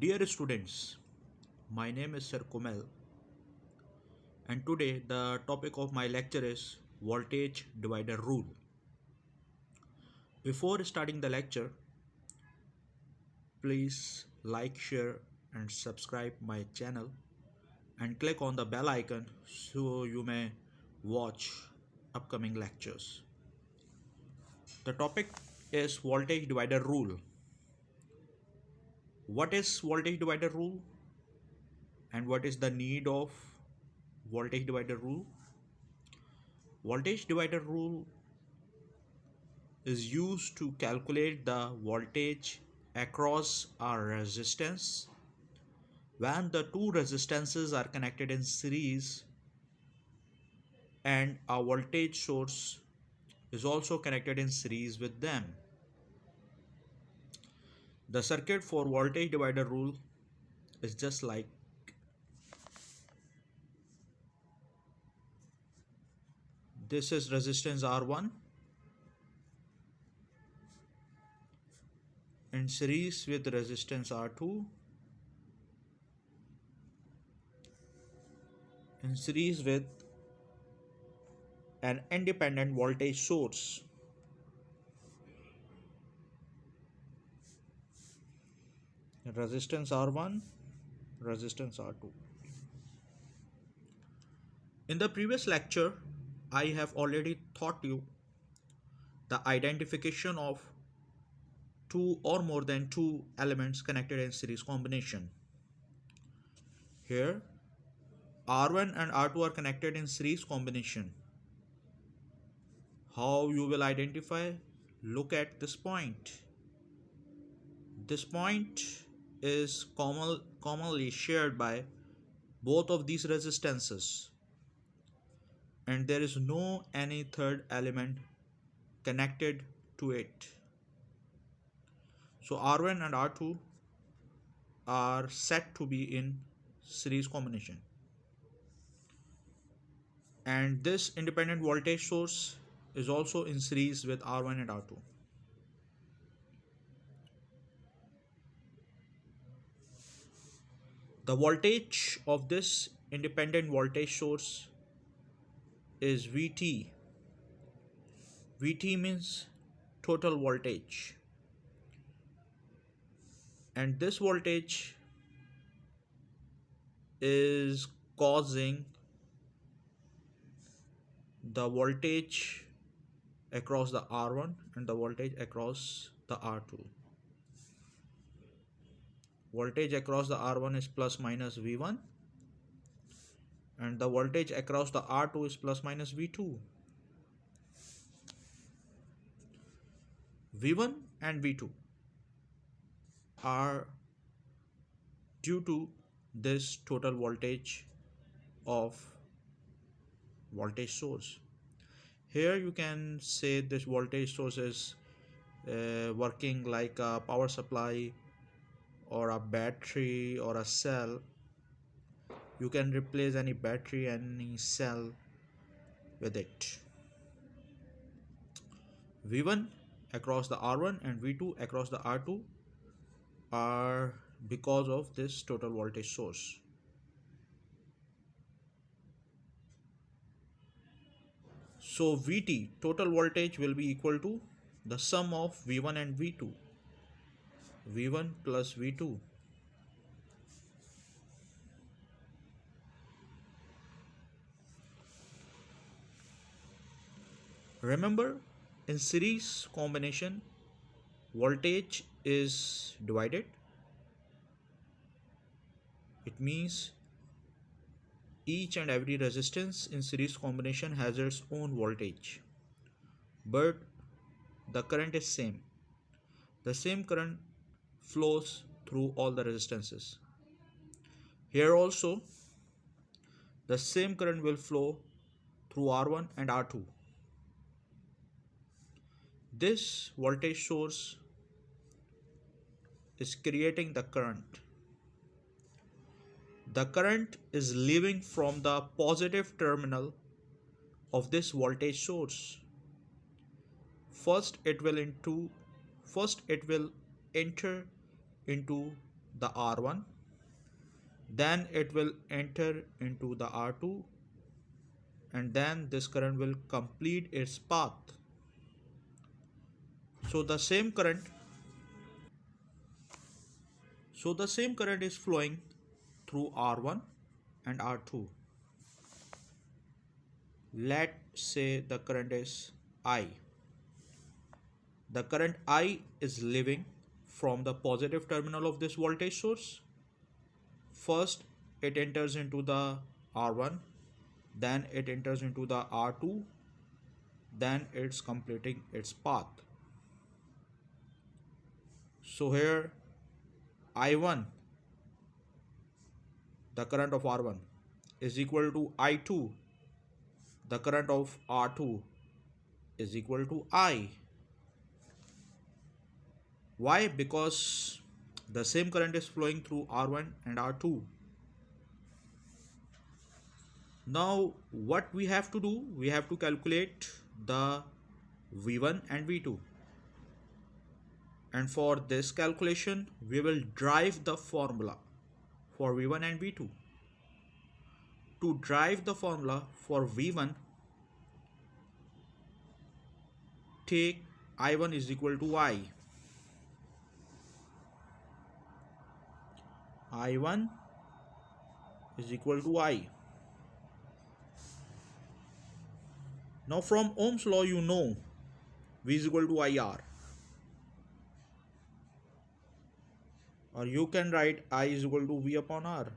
Dear students, my name is Sir Kumel, and today the topic of my lecture is voltage divider rule. Before starting the lecture, please like, share and subscribe my channel and click on the bell icon so you may watch upcoming lectures. The topic is voltage divider rule. What is voltage divider rule and what is the need of voltage divider rule? Voltage divider rule is used to calculate the voltage across a resistance when the two resistances are connected in series and a voltage source is also connected in series with them. The circuit for voltage divider rule is just like this is resistance R1 in series with resistance R2 in series with an independent voltage source. Resistance R1, resistance R2. In the previous lecture, I have already taught you the identification of two or more than two elements connected in series combination. Here, R1 and R2 are connected in series combination. How you will identify? Look at this point. This point is commonly shared by both of these resistances, and there is no any third element connected to it. So R1 and R2 are set to be in series combination, and this independent voltage source is also in series with R1 and R2. The voltage of this independent voltage source is Vt. Vt means total voltage, and this voltage is causing the voltage across the R1 and the voltage across the R2. Voltage across the R1 is plus minus V1 and the voltage across the R2 is plus minus V2. V1 and V2 are due to this total voltage of voltage source. Here you can say this voltage source is working like a power supply or a battery or a cell. You can replace any battery, any cell with it. V1 across the R1 and V2 across the R2 are because of this total voltage source. So Vt, total voltage, will be equal to the sum of V1 and V2. V1 plus V2. Remember, in series combination, voltage is divided. It means each and every resistance in series combination has its own voltage, but the current is same. The same current flows through all the resistances. Here also, the same current will flow through R1 and R2. This voltage source is creating the current. The current is leaving from the positive terminal of this voltage source. First it will enter into the R1, then it will enter into the R2, and then this current will complete its path. So the same current is flowing through R1 and R2. Let's say the current is I. The current I is leaving from the positive terminal of this voltage source. First, it enters into the R1, then it enters into the R2, then it's completing its path. So here I1, the current of R1, is equal to I2, the current of R2 is equal to I. Why? Because the same current is flowing through R1 and R2. Now what we have to do? We have to calculate the V1 and V2. And for this calculation, we will derive the formula for V1 and V2. To derive the formula for V1, take I1 is equal to I. I1 is equal to I. Now from Ohm's law you know V is equal to IR. Or you can write I is equal to V upon R.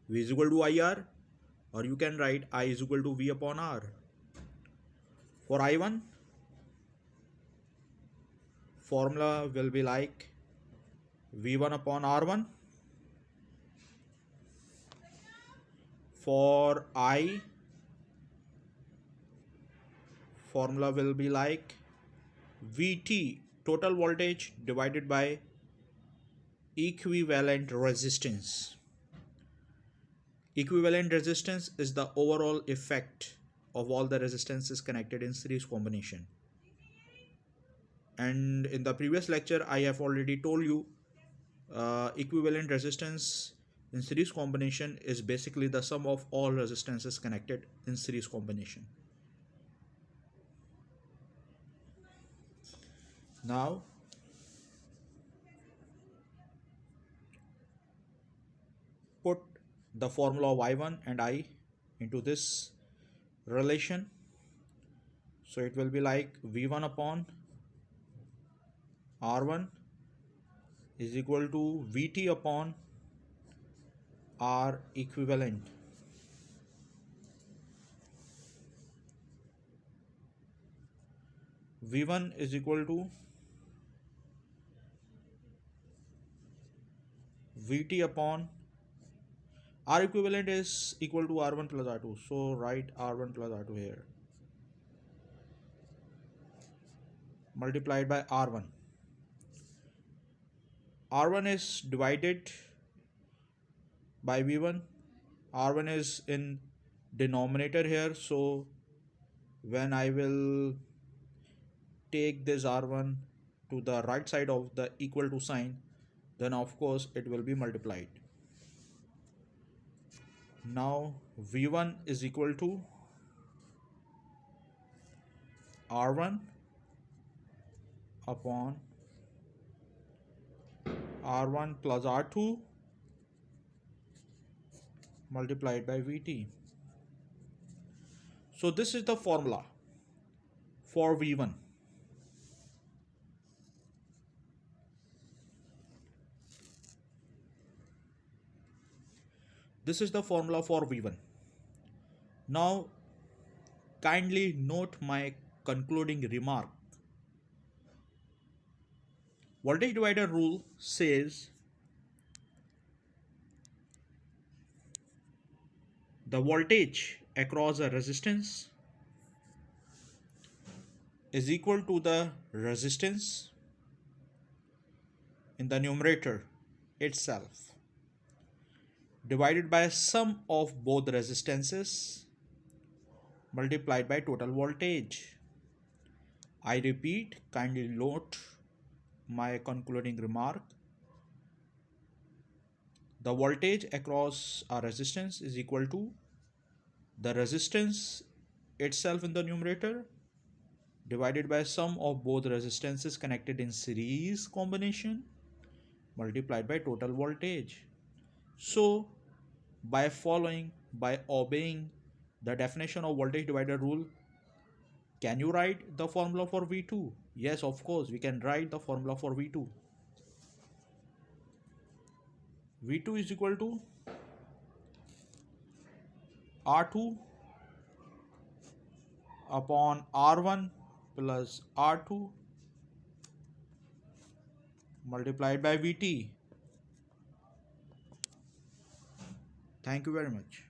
V is equal to IR, or you can write I is equal to V upon R. For I1, formula will be like V1 upon R1. For I, formula will be like VT, total voltage, divided by equivalent resistance. Equivalent resistance is the overall effect of all the resistances connected in series combination. And in the previous lecture, I have already told you equivalent resistance in series combination is basically the sum of all resistances connected in series combination. Now, put the formula of I1 and I into this relation. So it will be like V1 upon R1 is equal to VT upon R equivalent. V1 is equal to VT upon R equivalent is equal to R1 plus R2. So write R1 plus R2 here, multiplied by R1. R1 is divided by V1. R1 is in denominator here, so when I will take this R1 to the right side of the equal to sign, then of course it will be multiplied. Now V1 is equal to R1 upon R1 plus R2 multiplied by VT. So this is the formula for V1. This is the formula for V1. Now kindly note my concluding remark. Voltage divider rule says the voltage across a resistance is equal to the resistance in the numerator itself divided by sum of both resistances multiplied by total voltage. I repeat, kindly note my concluding remark. The voltage across a resistance is equal to the resistance itself in the numerator divided by sum of both resistances connected in series combination multiplied by total voltage. So, by obeying the definition of voltage divider rule, can you write the formula for V2? Yes, of course, we can write the formula for V2. V2 is equal to R2 upon R1 plus R2 multiplied by Vt. Thank you very much.